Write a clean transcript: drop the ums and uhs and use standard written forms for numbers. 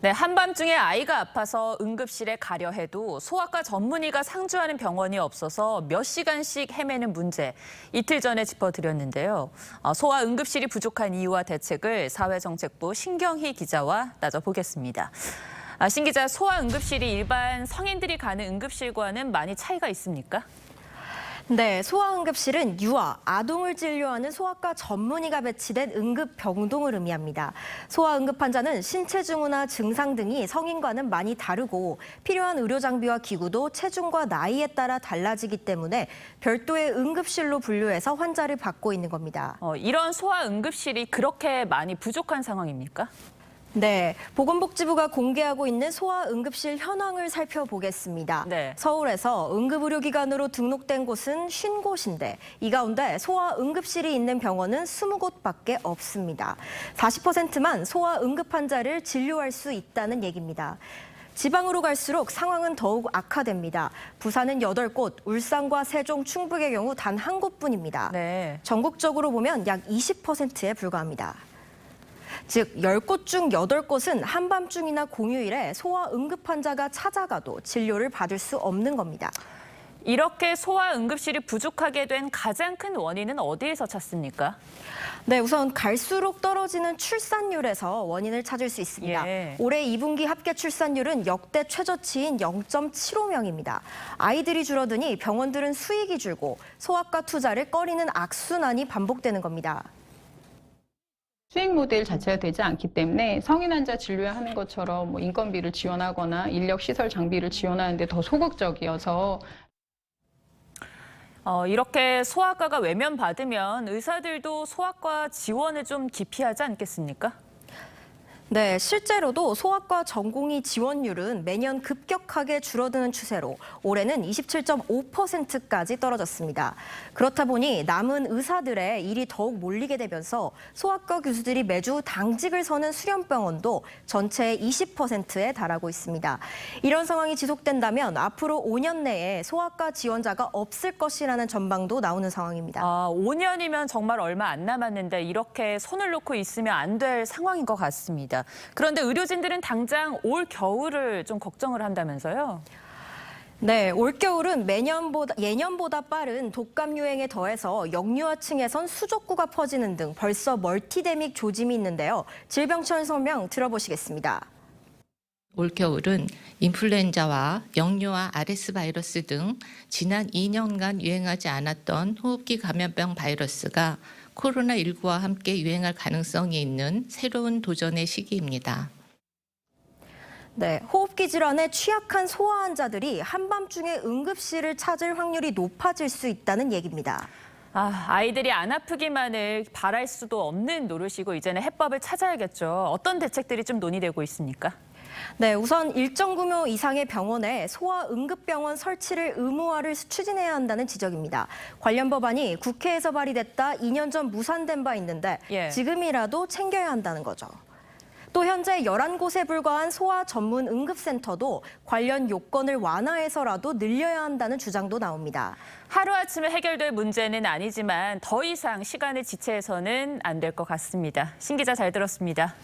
네, 한밤중에 아이가 아파서 응급실에 가려 해도 소아과 전문의가 상주하는 병원이 없어서 몇 시간씩 헤매는 문제, 이틀 전에 짚어드렸는데요. 소아 응급실이 부족한 이유와 대책을 사회정책부 신경희 기자와 따져보겠습니다. 신 기자, 소아 응급실이 일반 성인들이 가는 응급실과는 많이 차이가 있습니까? 네, 소아응급실은 유아, 아동을 진료하는 소아과 전문의가 배치된 응급병동을 의미합니다. 소아응급 환자는 신체 징후나 증상 등이 성인과는 많이 다르고 필요한 의료 장비와 기구도 체중과 나이에 따라 달라지기 때문에 별도의 응급실로 분류해서 환자를 받고 있는 겁니다. 이런 소아응급실이 그렇게 많이 부족한 상황입니까? 네, 보건복지부가 공개하고 있는 소아응급실 현황을 살펴보겠습니다. 네. 서울에서 응급의료기관으로 등록된 곳은 50곳인데 이 가운데 소아응급실이 있는 병원은 20곳밖에 없습니다. 40%만 소아응급 환자를 진료할 수 있다는 얘기입니다. 지방으로 갈수록 상황은 더욱 악화됩니다. 부산은 8곳, 울산과 세종, 충북의 경우 단 한 곳뿐입니다. 네. 전국적으로 보면 약 20%에 불과합니다. 즉 10곳 중 8곳은 한밤중이나 공휴일에 소아 응급 환자가 찾아가도 진료를 받을 수 없는 겁니다. 이렇게 소아 응급실이 부족하게 된 가장 큰 원인은 어디에서 찾습니까? 네, 우선 갈수록 떨어지는 출산율에서 원인을 찾을 수 있습니다. 예. 올해 2분기 합계 출산율은 역대 최저치인 0.75명입니다. 아이들이 줄어드니 병원들은 수익이 줄고 소아과 투자를 꺼리는 악순환이 반복되는 겁니다. 수익 모델 자체가 되지 않기 때문에 성인 환자 진료하는 것처럼 인건비를 지원하거나 인력 시설 장비를 지원하는데 더 소극적이어서 이렇게 소아과가 외면받으면 의사들도 소아과 지원을 좀 기피하지 않겠습니까? 네, 실제로도 소아과 전공의 지원율은 매년 급격하게 줄어드는 추세로 올해는 27.5%까지 떨어졌습니다. 그렇다 보니 남은 의사들의 일이 더욱 몰리게 되면서 소아과 교수들이 매주 당직을 서는 수련병원도 전체의 20%에 달하고 있습니다. 이런 상황이 지속된다면 앞으로 5년 내에 소아과 지원자가 없을 것이라는 전망도 나오는 상황입니다. 5년이면 정말 얼마 안 남았는데 이렇게 손을 놓고 있으면 안 될 상황인 것 같습니다. 그런데 의료진들은 당장 올 겨울을 좀 걱정을 한다면서요? 네, 올겨울은 예년보다 빠른 독감 유행에 더해서 영유아층에선 수족구가 퍼지는 등 벌써 멀티데믹 조짐이 있는데요. 질병청 설명 들어보시겠습니다. 올겨울은 인플루엔자와 영유아 RS 바이러스 등 지난 2년간 유행하지 않았던 호흡기 감염병 바이러스가 코로나19와 함께 유행할 가능성이 있는 새로운 도전의 시기입니다. 네, 호흡기 질환에 취약한 소아 환자들이 한밤중에 응급실을 찾을 확률이 높아질 수 있다는 얘기입니다. 아이들이 안 아프기만을 바랄 수도 없는 노릇이고 이제는 해법을 찾아야겠죠. 어떤 대책들이 좀 논의되고 있습니까? 네, 우선 일정 규모 이상의 병원에 소아 응급병원 설치를 의무화를 추진해야 한다는 지적입니다. 관련 법안이 국회에서 발의됐다 2년 전 무산된 바 있는데 지금이라도 챙겨야 한다는 거죠. 또 현재 11곳에 불과한 소아 전문 응급센터도 관련 요건을 완화해서라도 늘려야 한다는 주장도 나옵니다. 하루아침에 해결될 문제는 아니지만 더 이상 시간을 지체해서는 안 될 것 같습니다. 신 기자 잘 들었습니다.